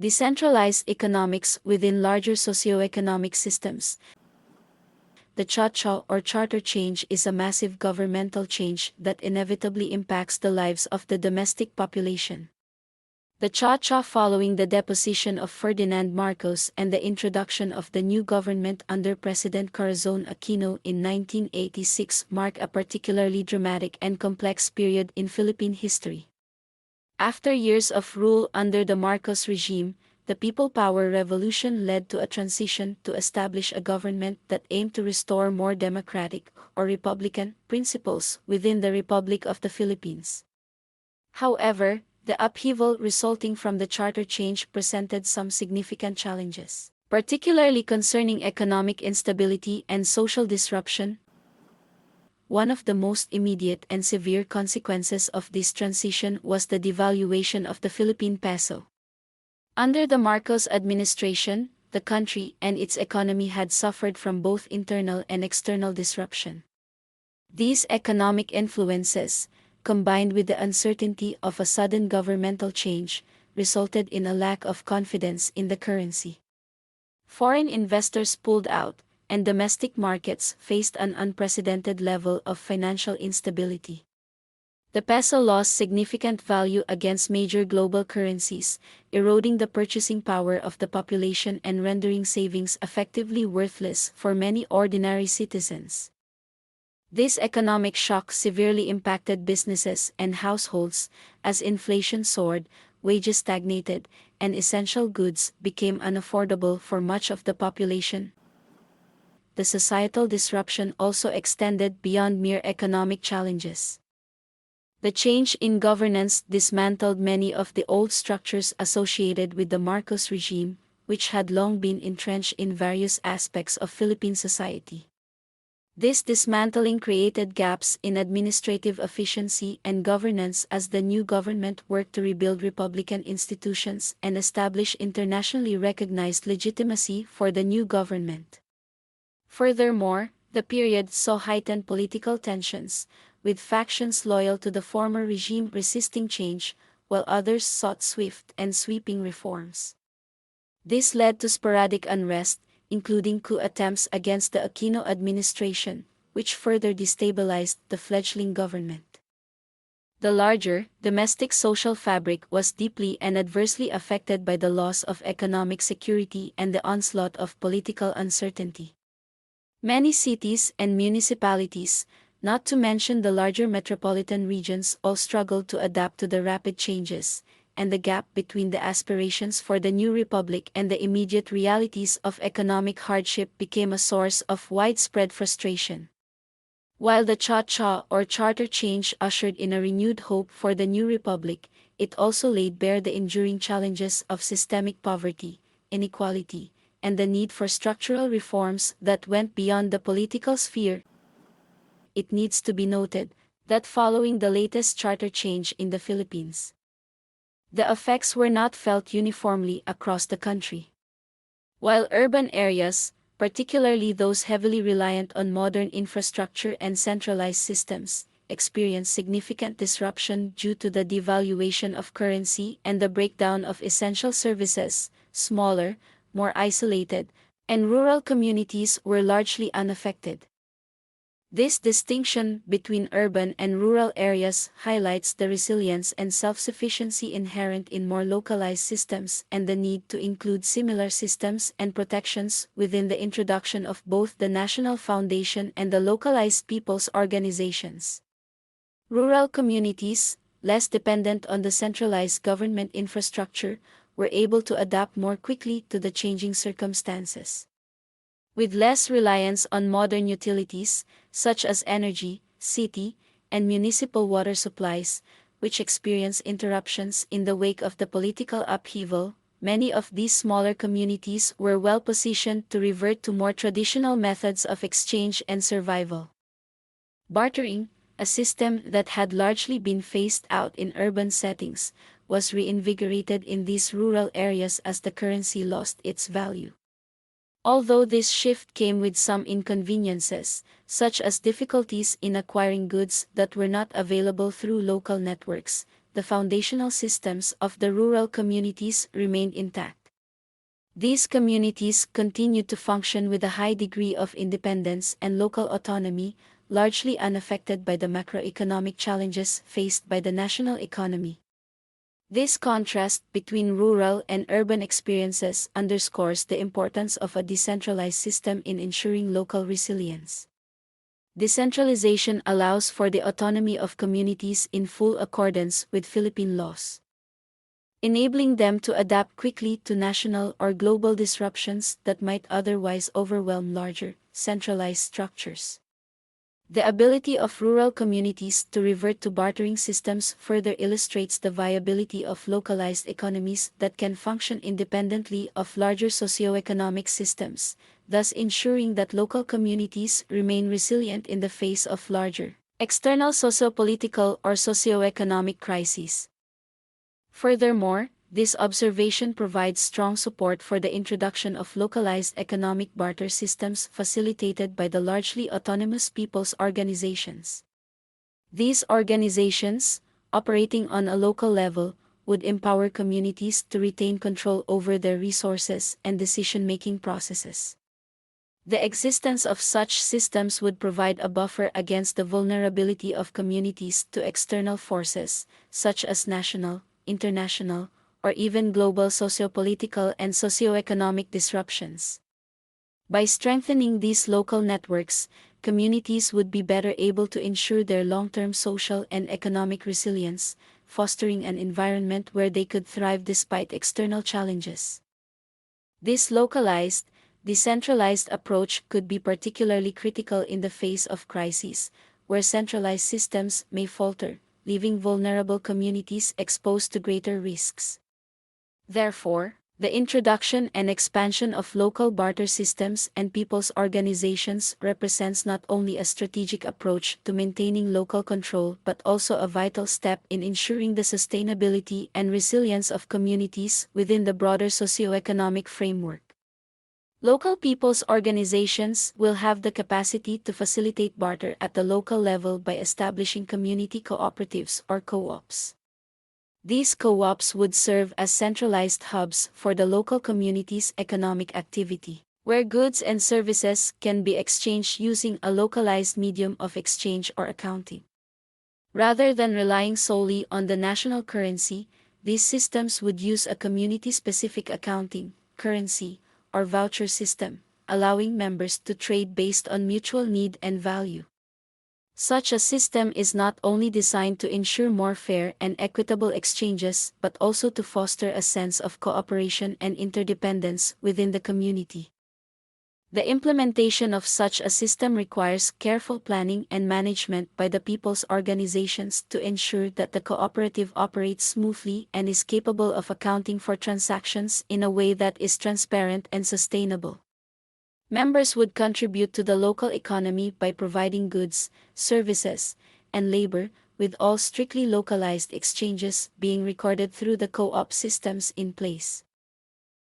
Decentralized economics within larger socioeconomic systems. The cha-cha or charter change is a massive governmental change that inevitably impacts the lives of the domestic population. The cha-cha following the deposition of Ferdinand Marcos and the introduction of the new government under President Corazon Aquino in 1986 mark a particularly dramatic and complex period in Philippine history. After years of rule under the Marcos regime, the People Power Revolution led to a transition to establish a government that aimed to restore more democratic, or republican, principles within the Republic of the Philippines. However, the upheaval resulting from the charter change presented some significant challenges, particularly concerning economic instability and social disruption. One of the most immediate and severe consequences of this transition was the devaluation of the Philippine peso. Under the Marcos administration, the country and its economy had suffered from both internal and external disruption. These economic influences, combined with the uncertainty of a sudden governmental change, resulted in a lack of confidence in the currency. Foreign investors pulled out, and domestic markets faced an unprecedented level of financial instability. The peso lost significant value against major global currencies, eroding the purchasing power of the population and rendering savings effectively worthless for many ordinary citizens. This economic shock severely impacted businesses and households, as inflation soared, wages stagnated, and essential goods became unaffordable for much of the population. The societal disruption also extended beyond mere economic challenges. The change in governance dismantled many of the old structures associated with the Marcos regime, which had long been entrenched in various aspects of Philippine society. This dismantling created gaps in administrative efficiency and governance as the new government worked to rebuild republican institutions and establish internationally recognized legitimacy for the new government. Furthermore, the period saw heightened political tensions, with factions loyal to the former regime resisting change, while others sought swift and sweeping reforms. This led to sporadic unrest, including coup attempts against the Aquino administration, which further destabilized the fledgling government. The larger, domestic social fabric was deeply and adversely affected by the loss of economic security and the onslaught of political uncertainty. Many cities and municipalities, not to mention the larger metropolitan regions, all struggled to adapt to the rapid changes, and the gap between the aspirations for the new republic and the immediate realities of economic hardship became a source of widespread frustration. While the cha-cha or charter change ushered in a renewed hope for the new republic, it also laid bare the enduring challenges of systemic poverty, inequality, and the need for structural reforms that went beyond the political sphere. It needs to be noted that following the latest charter change in the Philippines, the effects were not felt uniformly across the country. While urban areas, particularly those heavily reliant on modern infrastructure and centralized systems, experienced significant disruption due to the devaluation of currency and the breakdown of essential services, smaller, more isolated, and rural communities were largely unaffected. This distinction between urban and rural areas highlights the resilience and self-sufficiency inherent in more localized systems and the need to include similar systems and protections within the introduction of both the National Foundation and the localized people's organizations. Rural communities, less dependent on the centralized government infrastructure, were able to adapt more quickly to the changing circumstances. With less reliance on modern utilities, such as energy, city, and municipal water supplies, which experienced interruptions in the wake of the political upheaval, many of these smaller communities were well positioned to revert to more traditional methods of exchange and survival. Bartering, a system that had largely been phased out in urban settings, was reinvigorated in these rural areas as the currency lost its value. Although this shift came with some inconveniences, such as difficulties in acquiring goods that were not available through local networks, the foundational systems of the rural communities remained intact. These communities continued to function with a high degree of independence and local autonomy, largely unaffected by the macroeconomic challenges faced by the national economy. This contrast between rural and urban experiences underscores the importance of a decentralized system in ensuring local resilience. Decentralization allows for the autonomy of communities in full accordance with Philippine laws, enabling them to adapt quickly to national or global disruptions that might otherwise overwhelm larger, centralized structures. The ability of rural communities to revert to bartering systems further illustrates the viability of localized economies that can function independently of larger socioeconomic systems, thus ensuring that local communities remain resilient in the face of larger, external sociopolitical or socioeconomic crises. Furthermore, this observation provides strong support for the introduction of localized economic barter systems facilitated by the largely autonomous people's organizations. These organizations, operating on a local level, would empower communities to retain control over their resources and decision-making processes. The existence of such systems would provide a buffer against the vulnerability of communities to external forces, such as national, international, or even global sociopolitical and socioeconomic disruptions. By strengthening these local networks, communities would be better able to ensure their long-term social and economic resilience, fostering an environment where they could thrive despite external challenges. This localized, decentralized approach could be particularly critical in the face of crises, where centralized systems may falter, leaving vulnerable communities exposed to greater risks. Therefore, the introduction and expansion of local barter systems and people's organizations represents not only a strategic approach to maintaining local control but also a vital step in ensuring the sustainability and resilience of communities within the broader socioeconomic framework. Local people's organizations will have the capacity to facilitate barter at the local level by establishing community cooperatives or co-ops. These co-ops would serve as centralized hubs for the local community's economic activity, where goods and services can be exchanged using a localized medium of exchange or accounting. Rather than relying solely on the national currency, these systems would use a community-specific accounting, currency, or voucher system, allowing members to trade based on mutual need and value. Such a system is not only designed to ensure more fair and equitable exchanges but also to foster a sense of cooperation and interdependence within the community. The implementation of such a system requires careful planning and management by the people's organizations to ensure that the cooperative operates smoothly and is capable of accounting for transactions in a way that is transparent and sustainable. Members would contribute to the local economy by providing goods, services, and labor, with all strictly localized exchanges being recorded through the co-op systems in place.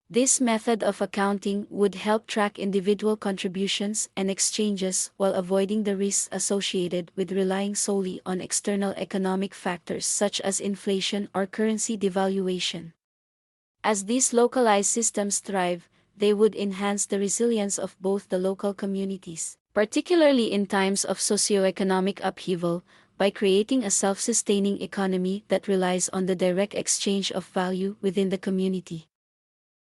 This method of accounting would help track individual contributions and exchanges while avoiding the risks associated with relying solely on external economic factors such as inflation or currency devaluation. As these localized systems thrive, they would enhance the resilience of both the local communities, particularly in times of socioeconomic upheaval, by creating a self-sustaining economy that relies on the direct exchange of value within the community.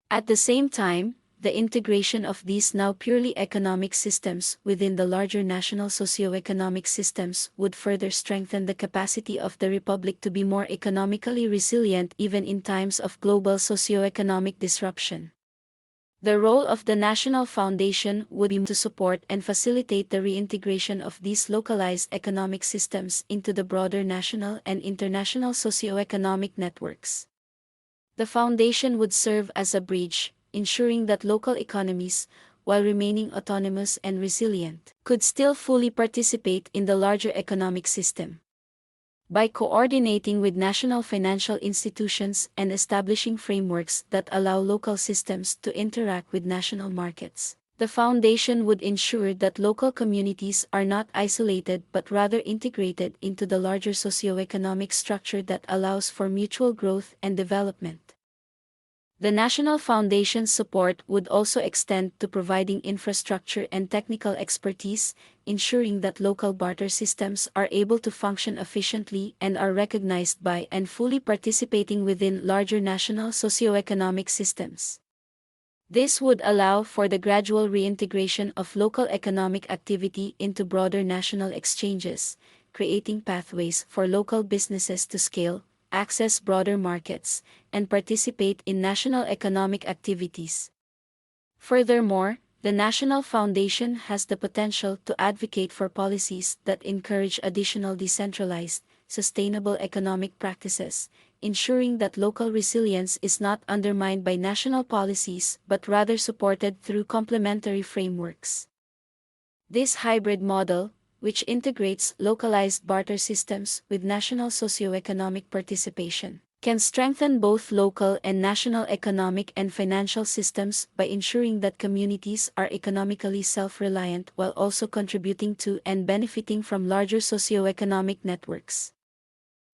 At the same time, the integration of these now purely economic systems within the larger national socioeconomic systems would further strengthen the capacity of the Republic to be more economically resilient even in times of global socioeconomic disruption. The role of the National Foundation would be to support and facilitate the reintegration of these localized economic systems into the broader national and international socioeconomic networks. The foundation would serve as a bridge, ensuring that local economies, while remaining autonomous and resilient, could still fully participate in the larger economic system. By coordinating with national financial institutions and establishing frameworks that allow local systems to interact with national markets, The foundation would ensure that local communities are not isolated but rather integrated into the larger socioeconomic structure that allows for mutual growth and development. The National Foundation's support would also extend to providing infrastructure and technical expertise, ensuring that local barter systems are able to function efficiently and are recognized by and fully participating within larger national socioeconomic systems. This would allow for the gradual reintegration of local economic activity into broader national exchanges, creating pathways for local businesses to scale, access broader markets, and participate in national economic activities. Furthermore, the National Foundation has the potential to advocate for policies that encourage additional decentralized, sustainable economic practices, ensuring that local resilience is not undermined by national policies but rather supported through complementary frameworks. This hybrid model, which integrates localized barter systems with national socioeconomic participation, can strengthen both local and national economic and financial systems by ensuring that communities are economically self-reliant while also contributing to and benefiting from larger socioeconomic networks.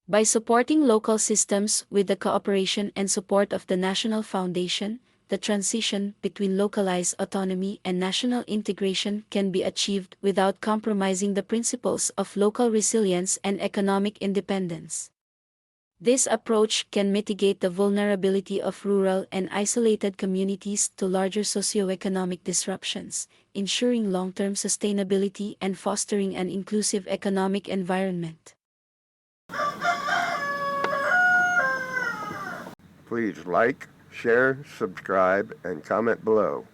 By supporting local systems with the cooperation and support of the National Foundation, the transition between localized autonomy and national integration can be achieved without compromising the principles of local resilience and economic independence. This approach can mitigate the vulnerability of rural and isolated communities to larger socioeconomic disruptions, ensuring long-term sustainability and fostering an inclusive economic environment. Please like, share, subscribe, and comment below.